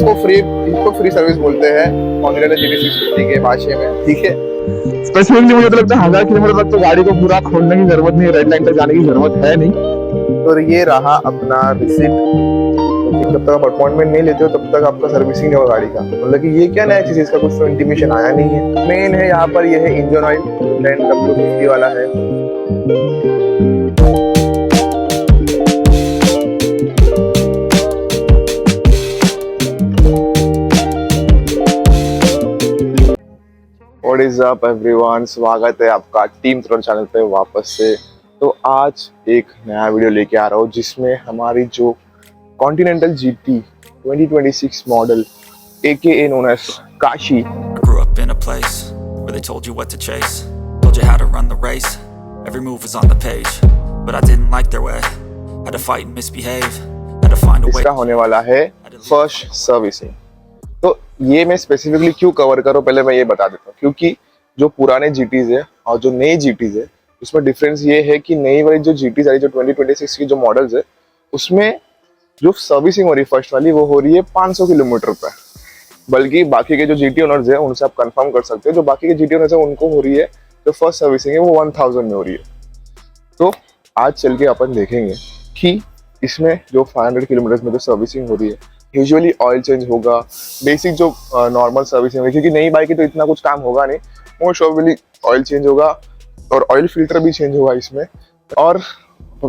इसको free service बोलते हैं कॉन्टिनेंटल GT650 के भाषा में, ठीक है। स्पेसिफिकली मुझे तो लगता है 1000 किलोमीटर तक तो गाड़ी को पूरा खोलने की जरूरत नहीं, रेड लाइन तक जाने की जरूरत है नहीं। तो ये रहा अपना रिसिप्ट। जब तक आप अपॉइंटमेंट नहीं लेते हो तब तक आपका सर्विसिंग नहीं होगा गाड़ी का। मतलब कि ये क्या नया चीज, इसका कुछ तो इंटीमेशन आया नहीं है। मेन है यहाँ पर, ये है इंजन ऑयल, ब्रांड W50 वाला है। What is up everyone? स्वागत है आपका टीम थ्रोन चैनल पे वापस से। तो आज एक नया वीडियो लेके आ रहा हूँ जिसमें हमारी जो continental GT 2026 model AKA known as Kashi. I grew up in a place where they told you what to chase, told you how to run the race. Every move was on the page, but I didn't like their way. Had to fight and misbehave, had to find a way. इसका होने वाला है first servicing. तो ये मैं specifically क्यों cover करूँ, पहले मैं ये बता देता हूँ। क्योंकि जो पुराने GTs है और जो नई GTs है उसमें डिफरेंस ये है कि नई वाली जो GTs आई, जो 2026 की जो मॉडल्स है, उसमें जो सर्विसिंग हो रही है फर्स्ट वाली, वो हो रही है 500 किलोमीटर पे। बल्कि बाकी के जो GT ओनर्स है उनसे आप कंफर्म कर सकते हो, जो बाकी के GT ओनर्स है उनको हो रही है जो फर्स्ट सर्विसिंग है वो 1000 में हो रही है। तो आज चल के अपन देखेंगे कि इसमें जो 500 किलोमीटर में जो सर्विसिंग हो रही है, यूजुअली ऑयल चेंज होगा, बेसिक जो नॉर्मल सर्विसिंग होगी, क्योंकि नई बाइक है तो इतना कुछ काम होगा नहीं। मोस्ट ऑफली ऑयल चेंज होगा और ऑयल फिल्टर भी चेंज होगा इसमें। और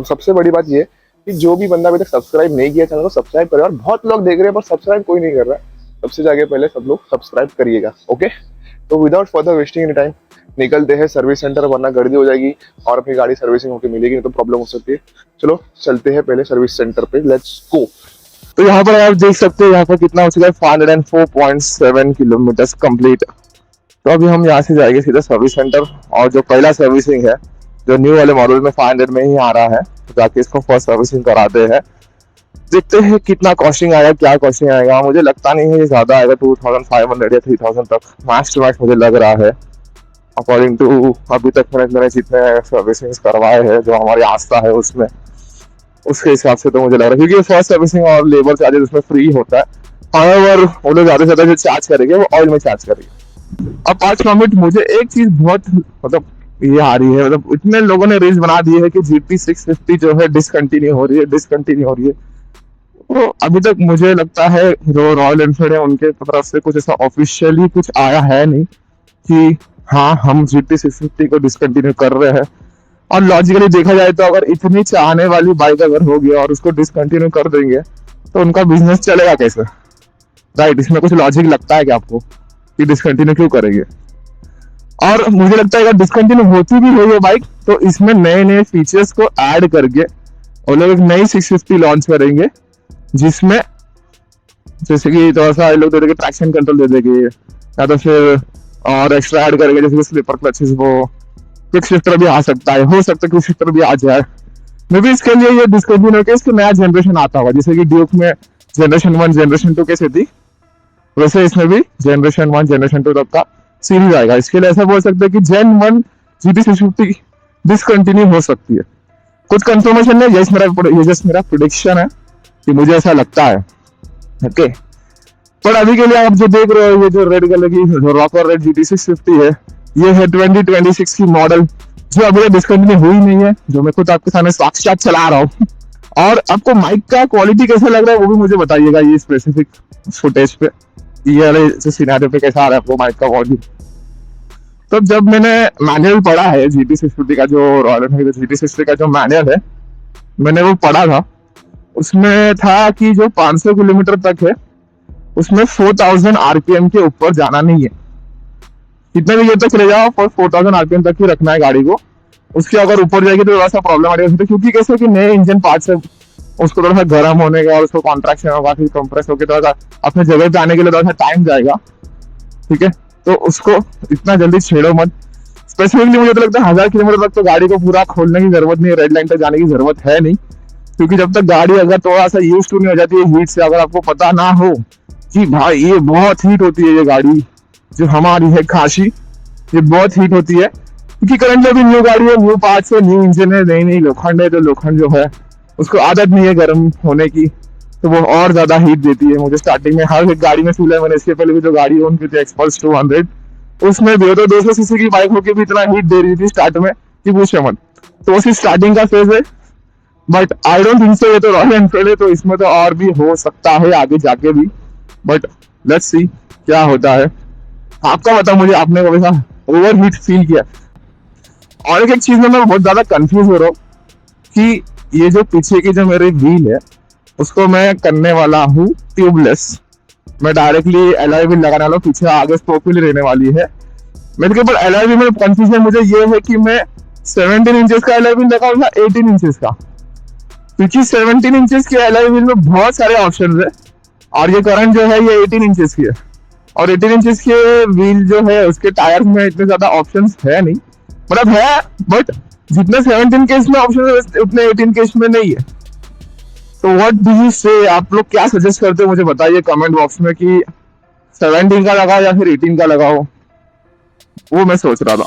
सबसे बड़ी बात ये कि जो भी बंदा अभी तक सब्सक्राइब नहीं किया चैनल को सब्सक्राइब करे। और बहुत लोग देख रहे हैं पर सब्सक्राइब कोई नहीं कर रहा है, सबसे जाके पहले सब लोग सब्सक्राइब करिएगा, ओके। तो without further wasting any time निकलते हैं सर्विस सेंटर, वरना गर्दी हो जाएगी और अपनी गाड़ी सर्विसिंग होकर मिलेगी नहीं तो प्रॉब्लम हो सकती है। चलो चलते हैं पहले सर्विस सेंटर पे, लेट्स गो। तो यहाँ पर आप देख सकते हैं यहाँ पर कितना हो चुका है, 504.7 किलोमीटर कंप्लीट। तो अभी हम यहाँ से जाएंगे सीधा सर्विस सेंटर, और जो पहला सर्विसिंग है जो न्यू वाले मॉडल में 500 में ही आ रहा है, तो जाके इसको फर्स्ट सर्विसिंग कराते हैं। देखते हैं कितना कॉस्टिंग आएगा, क्या कॉस्टिंग आएगा। मुझे लगता नहीं है ये ज्यादा आएगा, 2500 या 3000 तक मैक्स टू मैक्स मुझे लग रहा है, अकॉर्डिंग टू अभी तक मैंने जितने सर्विसिंग करवाए हैं जो हमारी आस्था है उसमें, उसके हिसाब से तो मुझे लग रहा है। क्योंकि फर्स्ट सर्विसिंग और लेबर चार्जेस उसमें फ्री होता है। हाउएवर वो लोग ज्यादा से ज्यादा जो चार्ज करेंगे वो ऑयल में चार्ज करेंगे। अपार्ट फ्रॉम इट मुझे एक चीज बहुत मतलब ये आ रही है, मतलब इतने लोगों ने रील्स बना दिए है कि GT650 जो है डिसकंटिन्यू हो रही है। तो अभी तक मुझे लगता है जो रॉयल एनफील्ड है उनके तरफ से कुछ ऐसा ऑफिशियली कुछ आया है नहीं कि हाँ हम GT650 को डिसकंटिन्यू कर रहे हैं। और लॉजिकली देखा जाए तो अगर इतनी चाहने वाली बाइक अगर होगी और उसको डिसकंटिन्यू कर देंगे तो उनका बिजनेस चलेगा कैसे, राइट। इसमें कुछ लॉजिक लगता है कि आपको कि डिसकंटिन्यू क्यों करेंगे। और मुझे लगता है अगर डिसकंटिन्यू होती भी है ये बाइक तो इसमें नए नए फीचर्स को ऐड करके वो लोग एक नई 650 लॉन्च करेंगे, जिसमें जैसे कि थोड़ा सा लोग दे देंगे, ट्रैक्शन कंट्रोल दे देंगे, या तो फिर और एक्स्ट्रा ऐड करेंगे, जैसे स्लीपर क्लचेस, वो क्विक शिफ्टर भी आ सकता है, हो सकता है क्विक शिफ्टर भी आ जाए। मे बी इसके लिए ये डिस्कंटिन्यू होकर इसका नया जनरेशन आता होगा, जैसे कि ड्यूक में जनरेशन 1 जनरेशन 2 कैसे थी, वैसे इसमें भी जनरेशन 1 जनरेशन 2 तक का सीरीज आएगा। इसके लिए ऐसा बोल सकते हैं कि Gen 1 GT650 डिसकंटिन्यू हो सकती है। कुछ कंफर्मेशन नहीं, ये जस्ट मेरा प्रेडिक्शन है कि मुझे ऐसा लगता है, ओके। पर अभी के लिए आप जो देख रहे हो ये जो रेड कलर की जो रॉकर रेड GT650 है, ये है 2026 की मॉडल जो अभी डिस्कंटिन्यू हुई नहीं है, जो मैं खुद आपके सामने साक्षात चला रहा हूँ। और आपको माइक का क्वालिटी कैसा लग रहा है वो भी मुझे बताइएगा ये स्पेसिफिक फुटेज पे, ये वाले सिनेरियो पे कैसा आ रहा है आपको माइक का वॉल्यूम। तो जब मैंने मैनुअल पढ़ा है GT650 का, जो रॉयल एनफील्ड GT650 का जो मैनुअल है मैंने वो पढ़ा था, उसमें था कि जो 500 किलोमीटर तक है उसमें 4000 RPM के ऊपर जाना नहीं है। कितने भी देर तक चले जाओ पर 4000 RPM तक ही रखना है गाड़ी को। उसके अगर ऊपर जाएगी तो थोड़ा सा प्रॉब्लम आ जाएगी, क्योंकि कैसे कि नए इंजन पार्ट से उसको थोड़ा सा गर्म होने का और उसको कॉन्ट्रैक्शन होगा, फिर कंप्रेस होकर थोड़ा सा अपने जगह पे आने के लिए थोड़ा सा टाइम जाएगा, ठीक है। तो उसको इतना जल्दी छेड़ो मत। स्पेसिफिकली मुझे तो लगता है 1000 किलोमीटर तक तो गाड़ी को पूरा खोलने की जरूरत नहीं है, रेड लाइन तक जाने की जरूरत है नहीं। क्योंकि जब तक गाड़ी अगर थोड़ा सा यूज टू नहीं हो जाती है हीट से, अगर आपको पता ना हो कि भाई ये बहुत हीट होती है, ये गाड़ी जो हमारी है काशी, ये बहुत हीट होती है। क्योंकि करंट में भी न्यू गाड़ी है, न्यू पार्ट्स है, न्यू इंजन है, नई नई लोखंड है, तो लोखंड जो है उसको आदत नहीं है गर्म होने की। तो वो और ज्यादा हीट देती है मुझे। स्टार्टिंग में हर एक गाड़ी में फील है, मैंने इसके पहले भी जो गाड़ी ओन की थी एक्सपल्स 200, उसमें भी तो 200 सीसी की बाइक होकर भी इतना हीट दे रही थी स्टार्ट में कि पूछे मत। तो उसी स्टार्टिंग का फेज है, but I don't think so ये तो रॉयल एनफील्ड है, तो इसमें तो और भी हो सकता है आगे जाके भी, बट लेट्स सी क्या होता है। आपका बताओ मुझे, आपने कभी सा ओवर हीट फील किया? और एक चीज में मैं बहुत ज्यादा कंफ्यूज हो रहा हूँ कि ये जो पीछे की जो मेरी व्हील है उसको मैं करने वाला हूँ ट्यूबलेस। मैं डायरेक्टली एलॉय व्हील लगाने वाला हूँ, पीछे आगे स्पोक व्हील रहने वाली है मेरे के। पर एलॉय व्हील में कंफ्यूजन मुझे ये है कि मैं 17 इंचेस का एलॉय व्हील लगाऊंगा 18 इंचेस का, क्योंकि 17 इंचेस के एलॉय व्हील में बहुत सारे ऑप्शन है और ये करंट जो है ये 18 इंचेस की है, और 18 इंचेस के व्हील जो है उसके टायर में इतने ज्यादा ऑप्शंस है नहीं, मतलब है बट जितने 17 के इसमें ऑप्शन है उतने 18 के इसमें नहीं है। तो व्हाट डू यू से, आप लोग क्या सजेस्ट करते हो मुझे बताइए कमेंट बॉक्स में कि 17 का लगाओ या फिर 18 का लगाओ, वो मैं सोच रहा था।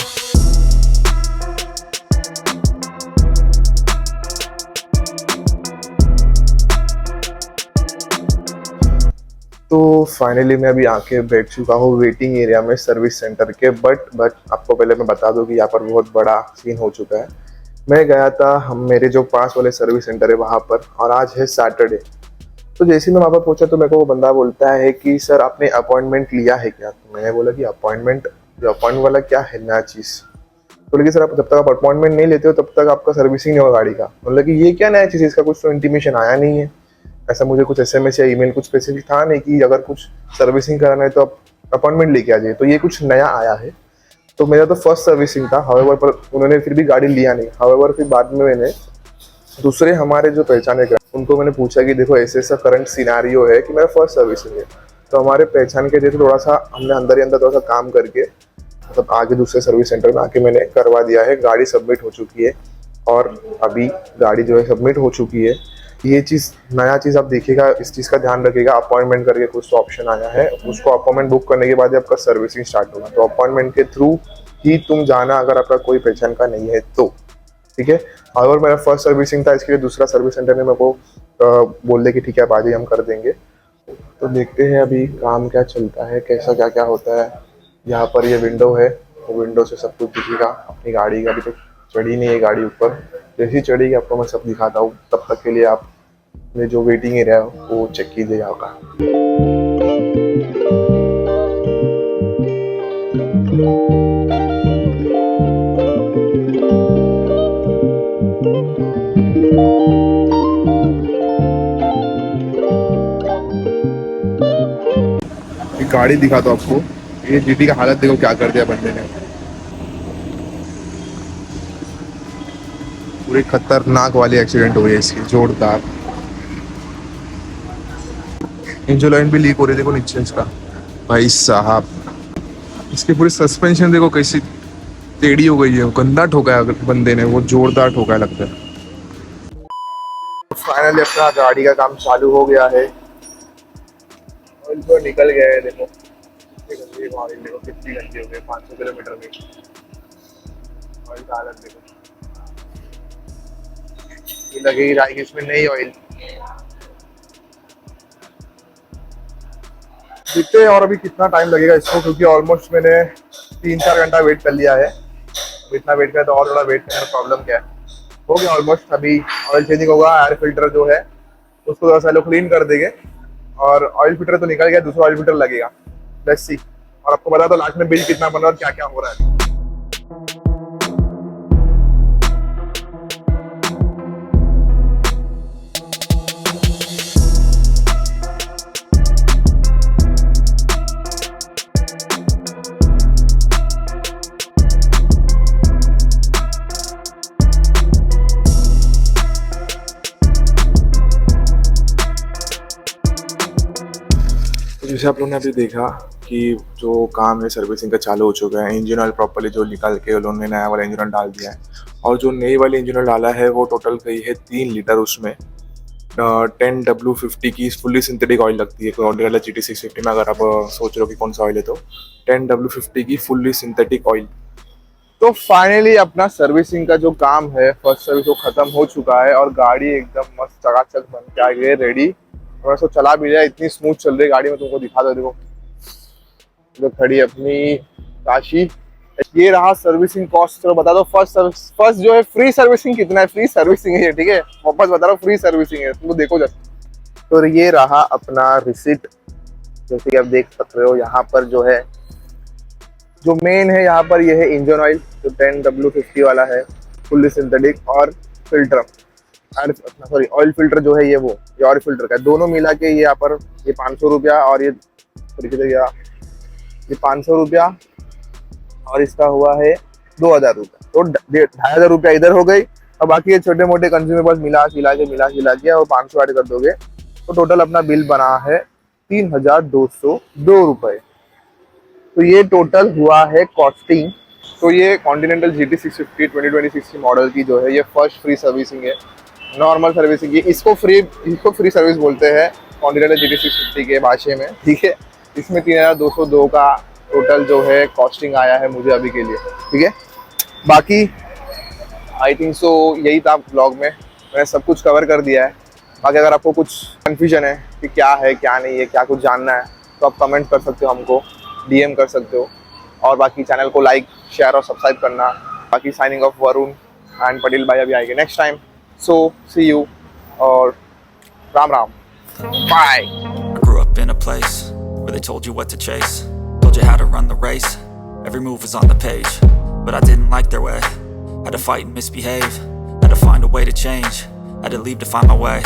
तो फाइनली मैं अभी आके बैठ चुका हूँ वेटिंग एरिया में सर्विस सेंटर के। बट आपको पहले मैं बता दूं कि यहाँ पर बहुत बड़ा सीन हो चुका है। मैं गया था मेरे जो पास वाले सर्विस सेंटर है वहाँ पर, और आज है सैटरडे। तो जैसे ही मैं वहाँ पर पहुंचा तो मेरे को वो बंदा बोलता है कि सर आपने अपॉइंटमेंट लिया है क्या? तो मैंने बोला कि अपॉइंटमेंट वाला क्या है नया चीज़? बोले कि सर आप जब तक आप अपॉइंटमेंट नहीं लेते हो तब तक आपका सर्विसिंग नहीं होगा गाड़ी का। मतलब कि ये क्या नया चीज़ है, इसका कुछ तो इंटीमेशन आया नहीं है। ऐसा मुझे कुछ SMS या ईमेल कुछ स्पेसिफिक था नहीं कि अगर कुछ सर्विसिंग कराना है तो आप अपॉइंटमेंट लेके आ जाइए। तो ये कुछ नया आया है। तो मेरा तो फर्स्ट सर्विसिंग था, हाउएवर, पर उन्होंने फिर भी गाड़ी लिया नहीं। हाउएवर फिर बाद में मैंने दूसरे हमारे जो पहचाने उनको मैंने पूछा कि देखो ऐसे ऐसा करंट सिनारियो है कि मेरा फर्स्ट सर्विसिंग है। तो हमारे पहचान के जैसे थोड़ा सा हमने अंदर ही अंदर थोड़ा सा काम करके मतलब आगे दूसरे सर्विस सेंटर में आके मैंने करवा दिया है। गाड़ी सबमिट हो चुकी है और अभी गाड़ी जो है सबमिट हो चुकी है। ये चीज़ नया चीज़ आप देखिएगा, इस चीज़ का ध्यान रखिएगा। अपॉइंटमेंट करके कुछ तो ऑप्शन आया है, उसको अपॉइंटमेंट बुक करने के बाद ही आपका सर्विसिंग स्टार्ट होगा। तो अपॉइंटमेंट के थ्रू ही तुम जाना अगर आपका कोई पहचान का नहीं है तो, ठीक है। और मेरा फर्स्ट सर्विसिंग था, इसके लिए दूसरा सर्विस सेंटर ने मेरे को बोल दे कि ठीक है आप आज ही हम कर देंगे। तो देखते हैं अभी काम क्या चलता है, कैसा क्या क्या होता है। यहाँ पर ये विंडो है, वो विंडो से सब कुछ दिखेगा। अपनी गाड़ी का भी तो चढ़ी नहीं है गाड़ी ऊपर, जैसी चढ़ेगी आपको मैं सब दिखाता हूँ। तब तक के लिए आप में जो वेटिंग एरिया है वो चेक कीजिए यहाँ का। गाड़ी दिखा दो आपको, ये GT का हालत देखो क्या कर दिया बंदे ने। पूरी खतरनाक वाली एक्सीडेंट हुई है इसकी, जोरदार। इंजन लाइन भी लीक हो रही है, देखो नीचे इसका। भाई साहब इसकी पूरी सस्पेंशन देखो कैसी टेढ़ी हो गई है, गंदा ठोका है बंदे ने, वो जोरदार ठोका है लगता है। फाइनली अपना गाड़ी का काम चालू हो गया है। ऑयल तो निकल गया है, देखो कितनी गंदी ऑयल, देखो कितनी गंदी हो गई 500 किलोमीटर में। ऑयल का हालत देखो, ये लगेगी जाएगी इसमें नई ऑयल। देखते हैं और अभी कितना टाइम लगेगा इसको, क्योंकि ऑलमोस्ट मैंने 3-4 घंटा वेट कर लिया है। इतना वेट किया तो और थोड़ा वेट करने का प्रॉब्लम क्या है, हो गया ऑलमोस्ट। अभी ऑयल चेंजिंग होगा, एयर फिल्टर जो है उसको थोड़ा सा लोग क्लीन कर देंगे और ऑयल फिल्टर तो निकल गया, दूसरा ऑयल फिल्टर लगेगा। Let's see. और आपको बता दो लास्ट में बिल कितना बन रहा है और क्या क्या हो रहा है। जैसे आप लोगों ने अभी देखा कि जो काम है सर्विसिंग का चालू हो चुका है। इंजन ऑयल प्रॉपर्ली जो निकाल के उन्होंने नया वाला इंजन ऑयल डाल दिया है, और जो नई वाली इंजन ऑयल डाला है वो टोटल गई है 3 लीटर। उसमें 10W50 की फुल्ली सिंथेटिक ऑयल लगती है। कोई ऑर्डर वाला GT 650 में अगर आप सोच रहे हो कि कौन सा ऑयल है तो 10W50 की फुल्ली सिंथेटिक ऑयल। तो फाइनली अपना सर्विसिंग का जो काम है फर्स्ट सर्विस वो खत्म हो चुका है और गाड़ी एकदम मस्त चकाचक बन के आ गई है रेडी। और इसको चला भी जाए, इतनी स्मूथ चल रही गाड़ी में, तुमको दिखा दो। देखो जो खड़ी है अपनी काशी। ये रहा सर्विसिंग कॉस्ट। चलो बता दो फर्स्ट जो है फ्री सर्विसिंग कितना है। फ्री सर्विसिंग है, ठीक है, वापस बता रहा हूँ, फ्री सर्विसिंग है, तुमको देखो जस्ट। तो ये रहा अपना रिसिट, जैसे कि आप देख सकते हो। यहाँ पर जो है, जो मेन है यहाँ पर, ये है इंजन ऑयल जो 10W50 वाला है, फुल्ली सिंथेटिक, और फिल्टर, सॉरी ऑयल फिल्टर जो है, ये ऑयल फिल्टर का दोनों मिला के ये यहाँ पर ये 500 रुपया, और ये 500 रुपया, और इसका हुआ है 2000 रुपया। तो 2500 रुपया इधर हो गई, और बाकी ये छोटे मोटे कंज्यूमेबल्स मिला के और 500 ऐड कर दोगे तो टोटल अपना बिल बना है 3202 रुपये। तो ये टोटल हुआ है कॉस्टिंग। तो ये कॉन्टिनेंटल GT 650 2026 मॉडल की जो है ये फर्स्ट फ्री सर्विसिंग है। नॉर्मल सर्विसिंग, इसको फ्री सर्विस बोलते हैं कॉन्टिनेंटल GT 650 के भाषा में, ठीक है। इसमें 3202 का टोटल जो है कॉस्टिंग आया है मुझे अभी के लिए, ठीक है। बाकी आई थिंक सो यही था ब्लॉग में, मैंने सब कुछ कवर कर दिया है। बाकी अगर आपको कुछ कन्फ्यूजन है कि क्या है क्या नहीं है, क्या कुछ जानना है, तो आप कमेंट कर सकते हो, हमको DM कर सकते हो। और बाकी चैनल को लाइक, शेयर और सब्सक्राइब करना। बाकी signing off Varun and Patel भाई अभी आएंगे next time. So see you और Ram Ram, bye. I grew up in a place where they told you what to chase, told you how to run the race, every move was on the page, but I didn't like their way, had to fight and misbehave, had to find a way to change, had to leave to find my way.